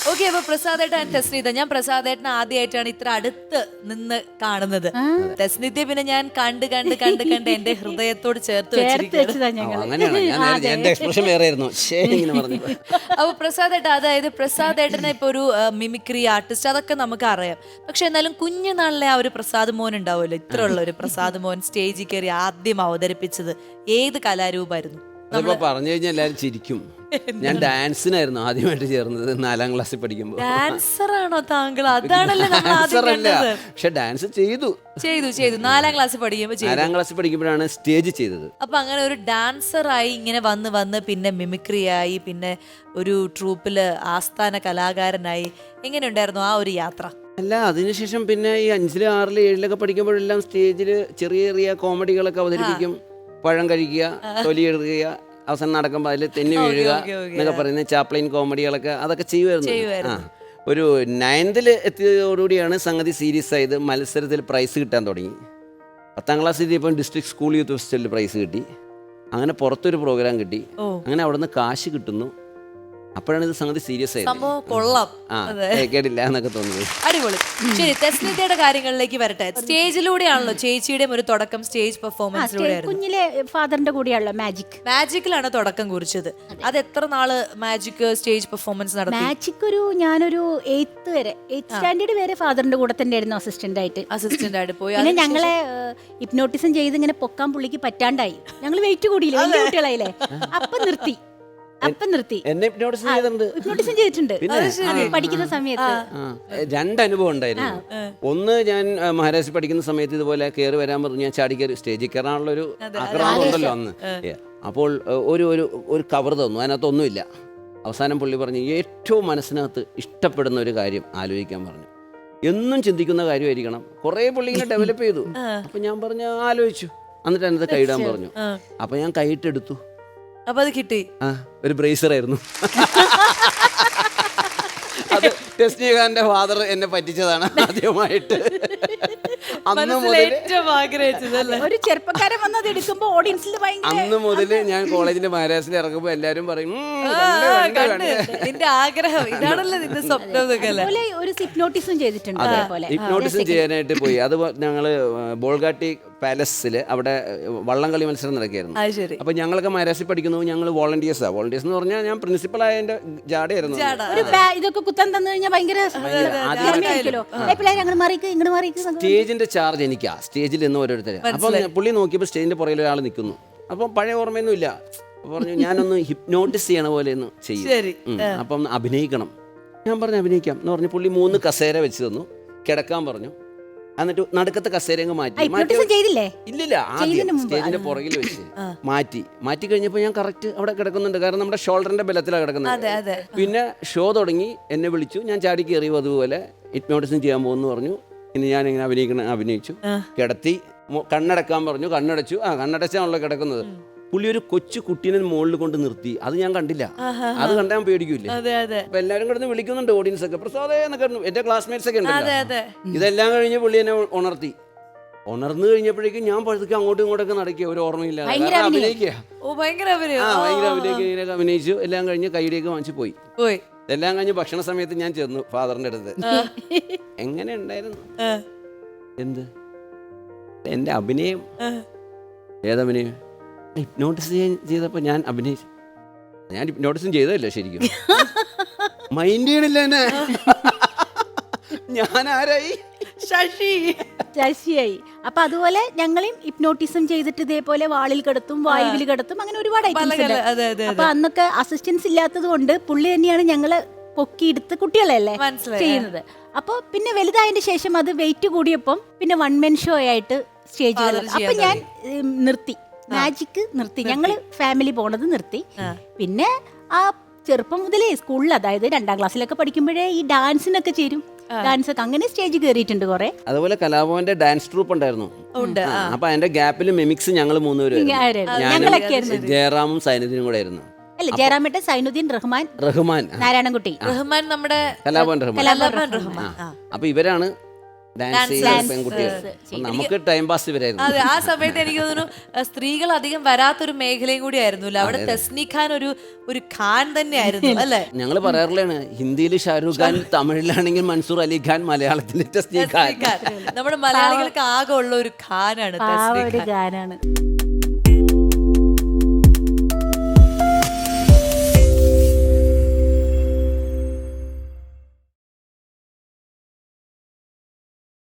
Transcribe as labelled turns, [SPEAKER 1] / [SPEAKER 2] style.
[SPEAKER 1] Okay, അപ്പൊ പ്രസാദേട്ടൻ and തെസ്നീത, ഞാൻ പ്രസാദേട്ടനെ ആദ്യമായിട്ടാണ് ഇത്ര അടുത്ത് നിന്ന് കാണുന്നത്. തെസ്നീത്തെ പിന്നെ ഞാൻ കണ്ട് കണ്ട് കണ്ട് കണ്ട് എന്റെ ഹൃദയത്തോട് ചേർത്ത് വെച്ചിരിക്കുകയാണ്.
[SPEAKER 2] അങ്ങനെയാണ് എന്റെ എക്സ്പ്രഷൻ വേറെ ആയിരുന്നു. ഇങ്ങനെ പറഞ്ഞു.
[SPEAKER 1] അപ്പൊ പ്രസാദേട്ടൻ, അതായത് പ്രസാദേട്ടനെ ഇപ്പൊ ഒരു മിമിക്രി ആർട്ടിസ്റ്റ് അതൊക്കെ നമുക്ക് അറിയാം. പക്ഷെ എന്നാലും കുഞ്ഞുനാളിലെ ആ ഒരു പ്രസാദ് മോഹൻ ഉണ്ടാവുമല്ലോ, ഇത്ര ഉള്ള ഒരു പ്രസാദ് മോഹൻ സ്റ്റേജിൽ കയറി ആദ്യം അവതരിപ്പിച്ചത് ഏത് കലാരൂപമായിരുന്നു?
[SPEAKER 2] അതിപ്പോ പറഞ്ഞു കഴിഞ്ഞാൽ എല്ലാരും ചിരിക്കും. ഞാൻ ഡാൻസിനായിരുന്നു ആദ്യമായിട്ട് ചേർന്നത് 4ാം ക്ലാസ്സിൽ പഠിക്കുമ്പോൾ.
[SPEAKER 1] ഡാൻസർ ആണോ താങ്കൾ? അതാണല്ലോ നമ്മൾ ആദ്യം കണ്ടത്.
[SPEAKER 2] പക്ഷെ ഡാൻസ് ചെയ്തു
[SPEAKER 1] 4ാം ക്ലാസ്സിൽ പഠിക്കുമ്പോൾ
[SPEAKER 2] 4ാം ക്ലാസ്സിൽ പഠിക്കുമ്പോഴാണ് സ്റ്റേജ് ചെയ്തത്.
[SPEAKER 1] അപ്പൊ അങ്ങനെ ഒരു ഡാൻസറായി ഇങ്ങനെ വന്ന് പിന്നെ മിമിക്രി ആയി, പിന്നെ ഒരു ട്രൂപ്പില് ആസ്ഥാന കലാകാരനായി. എങ്ങനെയുണ്ടായിരുന്നു ആ ഒരു യാത്ര?
[SPEAKER 2] അല്ല, അതിനുശേഷം പിന്നെ ഈ 5ലും 6ലും 7ലൊക്കെ പഠിക്കുമ്പോഴെല്ലാം സ്റ്റേജിൽ ചെറിയ ചെറിയ കോമഡികളൊക്കെ അവതരിപ്പിക്കും. പഴം കഴിക്കുക, തൊലി എഴുതുക, അവസാനം നടക്കുമ്പോൾ അതിൽ തെന്നി വീഴുക എന്നൊക്കെ പറയുന്നത് ചാപ്ലൈൻ കോമഡികളൊക്കെ അതൊക്കെ ചെയ്യുമായിരുന്നു. ഒരു 9ൽ എത്തിയതോടുകൂടിയാണ് സംഗതി സീരിയസ് ആയത്. മത്സരത്തിൽ പ്രൈസ് കിട്ടാൻ തുടങ്ങി. 10ാം ക്ലാസ്സിൽ എത്തിയപ്പോൾ ഡിസ്ട്രിക്ട് സ്കൂൾ യൂത്ത് ഫെസ്റ്റിവലിൽ പ്രൈസ് കിട്ടി. അങ്ങനെ പുറത്തൊരു പ്രോഗ്രാം കിട്ടി. അങ്ങനെ അവിടെ നിന്ന് കാശ് കിട്ടുന്നു. അപ്പോഴാണ് ഇത് സംഗതി സീരിയസ് ആയത്.
[SPEAKER 1] സംഭവം കൊള്ളാം,
[SPEAKER 2] കേട്ടില്ല എന്നൊക്കെ തോന്നുന്നത്.
[SPEAKER 1] അടിപൊളി. ശരി, തെസ്നിതയുടെ കാര്യങ്ങളിലേക്ക് വരട്ടെ. സ്റ്റേജിലൂടെയാണല്ലോ ചേച്ചിയുടെയും ഒരു തുടക്കം, സ്റ്റേജ് പെർഫോമൻസിലൂടെ.
[SPEAKER 3] കുഞ്ഞിലെ ഫാദറിന്റെ കൂടെയാണല്ലോ
[SPEAKER 1] മാജിക്കിലാണ് തുടക്കം കുറിച്ചത്. അത് എത്ര നാള് മാജിക് സ്റ്റേജ് പെർഫോമൻസ് നടത്തി?
[SPEAKER 3] മാജിക് ഞാനൊരു 8th സ്റ്റാൻഡേർഡ് വരെ ഫാദറിന്റെ കൂടെ തന്നെ ആയിരുന്നു അസിസ്റ്റന്റ് ആയിട്ട്
[SPEAKER 1] പോയി.
[SPEAKER 3] പിന്നെ ഞങ്ങളെ ഹിപ്നോട്ടിസം ചെയ്ത് ഇങ്ങനെ പൊക്കാൻ പുള്ളിക്ക് പറ്റാണ്ടായി. ഞങ്ങൾ വെയിറ്റ് കൂടിയില്ല, വലിയ കുട്ടികളായില്ലേ, അപ്പം നിർത്തി.
[SPEAKER 2] എന്നെ
[SPEAKER 3] ഹിപ്നോട്ടിസം ചെയ്തിട്ടുണ്ട് പഠിക്കുന്ന സമയത്ത്.
[SPEAKER 2] 2 അനുഭവം ഉണ്ടായിരുന്നു. ഒന്ന്, ഞാൻ മഹാരാഷ്ട്രയിൽ പഠിക്കുന്ന സമയത്ത് ഇതുപോലെ കയറി വരാൻ പറഞ്ഞു. ഞാൻ ചാടി കയറി സ്റ്റേജിൽ കയറാനുള്ള ഒരു ആഗ്രഹം ഉണ്ടല്ലോ അന്ന്. അപ്പോൾ ഒരു കവർ തന്നു, അതിനകത്തൊന്നുമില്ല. അവസാനം പുള്ളി പറഞ്ഞു, ഏറ്റവും മനസ്സിനകത്ത് ഇഷ്ടപ്പെടുന്ന ഒരു കാര്യം ആലോചിക്കാൻ പറഞ്ഞു. എന്നും ചിന്തിക്കുന്ന കാര്യമായിരിക്കണം. കുറേ പുള്ളി ഇങ്ങനെ ഡെവലപ്പ് ചെയ്തു. അപ്പം ഞാൻ പറഞ്ഞു ആലോചിച്ചു. എന്നിട്ട് അതിനകത്ത് കൈയിടാൻ പറഞ്ഞു. അപ്പം ഞാൻ കൈയിട്ടെടുത്തു.
[SPEAKER 1] അപ്പൊ അത് കിട്ടി.
[SPEAKER 2] ഒരു ബ്രേസർ ആയിരുന്നു. അത് ടെസ്നികാരന്റെ ഫാദർ എന്നെ പറ്റിച്ചതാണ് ആദ്യമായിട്ട്. അന്ന് മുതൽ
[SPEAKER 3] ഒരു ചെറുപ്പക്കാരൻ വന്നത് എടുക്കുമ്പോ ഓഡിയൻസിൽ
[SPEAKER 2] അന്ന് മുതൽ ഞാൻ കോളേജിന്റെ മഹാരാഷ്ട്രയിൽ ഇറങ്ങുമ്പോ എല്ലാരും പറയും
[SPEAKER 1] നിന്റെ ആഗ്രഹം ഇതാണല്ലോ, നിന്റെ സ്വപ്നം.
[SPEAKER 3] ഒരു ഹിപ്നോട്ടിസം ചെയ്തിട്ടുണ്ട്.
[SPEAKER 2] ഹിപ്നോട്ടിസം ചെയ്യാനായിട്ട് പോയി. അത് ഞങ്ങള് ബോൾഗാട്ടി പാലസില് അവിടെ വള്ളംകളി മത്സരം നടക്കുകയായിരുന്നു. അപ്പൊ ഞങ്ങളൊക്കെ മഹാരാഷ്ട്രയിൽ പഠിക്കുന്നു. ഞങ്ങൾ വോളണ്ടിയേഴ്സ് എന്ന് പറഞ്ഞാൽ ഞാൻ പ്രിൻസിപ്പളായ എന്റെ ജാടയായിരുന്നു.
[SPEAKER 3] ഇതൊക്കെ കുത്താൻ തന്നു കഴിഞ്ഞാൽ ഭയങ്കര
[SPEAKER 2] സ്റ്റേജിന്റെ ചാർജ് എനിക്കാ. സ്റ്റേജിൽ നിന്ന് ഓരോരുത്തർ. അപ്പം പുള്ളി നോക്കിയപ്പോൾ സ്റ്റേജിന്റെ പുറകിൽ ഒരാൾ നിൽക്കുന്നു. അപ്പം പഴയ ഓർമ്മയൊന്നും ഇല്ല. പറഞ്ഞു ഞാനൊന്ന് ഹിപ്നോട്ടിസ് ചെയ്യണ പോലെ ഒന്ന് ചെയ്യും, അപ്പം അഭിനയിക്കണം. ഞാൻ പറഞ്ഞു അഭിനയിക്കാം എന്ന് പറഞ്ഞു. പുള്ളി 3 കസേര വെച്ച് തന്നു, കിടക്കാൻ പറഞ്ഞു. എന്നിട്ട് നടുക്കത്തെ കസേര അങ്ങ് മാറ്റി. ഇല്ലില്ല, ആദ്യം സ്റ്റേജിന്റെ പുറകിൽ വെച്ച് മാറ്റി കഴിഞ്ഞപ്പോൾ ഞാൻ കറക്റ്റ് അവിടെ കിടക്കുന്നുണ്ട്. കാരണം നമ്മുടെ ഷോൾഡറിന്റെ ബലത്തിലാണ് കിടക്കുന്നത്. പിന്നെ ഷോ തുടങ്ങി, എന്നെ വിളിച്ചു. ഞാൻ ചാടി കയറി അതുപോലെ ഹിപ്നോട്ടിസം ചെയ്യാൻ പോകുന്നു പറഞ്ഞു. ഇനി ഞാൻ ഇങ്ങനെ അഭിനയിച്ചു. കിടത്തി, കണ്ണടക്കാൻ പറഞ്ഞു. കണ്ണടച്ചു. കണ്ണടച്ചാണല്ലോ കിടക്കുന്നത്. പുള്ളി ഒരു കൊച്ചു കുട്ടീനെ മുകളിൽ കൊണ്ട് നിർത്തി. അത് ഞാൻ കണ്ടില്ല. അത് കണ്ടാൽ ഞാൻ പേടിക്കൂലേ. അപ്പൊ എല്ലാവരും കിടന്ന് വിളിക്കുന്നുണ്ട്, ഓഡിയൻസ് ഒക്കെ പ്രസാദേ എന്നൊക്കെ. എന്റെ ക്ലാസ്മേറ്റ്സ് ഒക്കെ ഉണ്ടല്ലോ. ഇതെല്ലാം കഴിഞ്ഞ് പുള്ളി എന്നെ ഉണർന്നു കഴിഞ്ഞപ്പോഴേക്കും ഞാൻ പഴുതൊക്കെ അങ്ങോട്ടും ഇങ്ങോട്ടൊക്കെ നടക്കുക. ഒരു ഓർമ്മയില്ല, അഭിനയിക്കുക. അഭിനയിച്ചു. എല്ലാം കഴിഞ്ഞ് കൈയിലേക്ക് വാങ്ങിച്ചു പോയി. എല്ലാം കഴിഞ്ഞ് ഭക്ഷണ സമയത്ത് ഞാൻ ചെന്നു ഫാദറിന്റെ അടുത്ത്. എങ്ങനെ ഉണ്ടായിരുന്നു? എന്ത് എന്റെ അഭിനയം? ഏതഭിനയം? ഹിപ്നോട്ടിസം ചെയ്തപ്പോൾ ഞാൻ അഭിനയിച്ചു. ഞാൻ ഹിപ്നോട്ടിസം ചെയ്തതല്ല ശരിക്കും. മൈൻഡ് ചെയ്യണില്ല എന്നെ. ഞാൻ ആരായി?
[SPEAKER 3] ശശിയായി. അപ്പൊ അതുപോലെ ഞങ്ങളെയും ഹിപ്നോട്ടിസം ചെയ്തിട്ട് ഇതേപോലെ വാളിൽ കിടത്തും, വായുവിൽ കിടത്തും, അങ്ങനെ ഒരുപാട് ഐറ്റംസ് ഉണ്ട്. അപ്പൊ അന്നൊക്കെ അസിസ്റ്റൻസ് ഇല്ലാത്തത് കൊണ്ട് പുള്ളി തന്നെയാണ് ഞങ്ങള് പൊക്കിയെടുത്ത് കുട്ടികളല്ലേ ചെയ്യുന്നത്. അപ്പൊ പിന്നെ വലുതായതിന്റെ ശേഷം അത് വെയിറ്റ് കൂടിയപ്പം പിന്നെ 1 man ഷോ ആയിട്ട് സ്റ്റേജിൽ. അപ്പൊ ഞാൻ നിർത്തി, മാജിക് നിർത്തി. ഞങ്ങള് ഫാമിലി പോണത് നിർത്തി. പിന്നെ ആ ചെറുപ്പം മുതലേ സ്കൂളിൽ, അതായത് 2ാം ക്ലാസ്സിലൊക്കെ പഠിക്കുമ്പോഴേ ഈ ഡാൻസിനൊക്കെ ചേരും. ഡാൻസ് ഒക്കെ അങ്ങനെ സ്റ്റേജിൽ കയറിയിട്ടുണ്ട് കുറെ.
[SPEAKER 2] അതുപോലെ കലാഭവന്റെ ഡാൻസ് ട്രൂപ്പ് ഉണ്ടായിരുന്നു. അപ്പൊ അതിന്റെ ഗ്യാപ്പിൽ മിമിക്സ് ഞങ്ങൾ 3 പേരും, ജയറാമും സൈനുദ്ദീനും കൂടെ ആയിരുന്നു.
[SPEAKER 3] അല്ല, ജയറാമേട്ടൻ, സൈനുദ്ദീൻ, റഹ്മാൻ, നാരായണൻകുട്ടി,
[SPEAKER 1] നമ്മുടെ
[SPEAKER 2] കലാഭവൻ റഹ്മാൻ.
[SPEAKER 1] റഹ്മാൻ.
[SPEAKER 2] അപ്പൊ ഇവരാണ് ഡാൻസ് ചെയ്യുന്ന പെൺകുട്ടികൾ. അപ്പം നമുക്ക് ടൈം പാസ് ഇവരായിരുന്നു.
[SPEAKER 1] അതെ, ആ സമയത്ത് എനിക്ക് തോന്നുന്നു സ്ത്രീകൾ അധികം വരാത്തൊരു മേഖലയും കൂടി ആയിരുന്നില്ല. അവിടെ തസ്നി ഖാൻ ഒരു ഖാൻ തന്നെയായിരുന്നു അല്ലെ?
[SPEAKER 2] ഞങ്ങൾ പറയാറുള്ളതാണ്, ഹിന്ദിയിൽ ഷാരൂഖ് ഖാൻ, തമിഴിലാണെങ്കിൽ മൻസൂർ അലി ഖാൻ, മലയാളത്തിൽ തസ്നി ഖാൻ.
[SPEAKER 1] നമ്മുടെ മലയാളികൾക്ക് ആകെ ഉള്ള ഒരു ഖാനാണ് തസ്നി ഖാൻ.
[SPEAKER 3] ഗാനാണ്.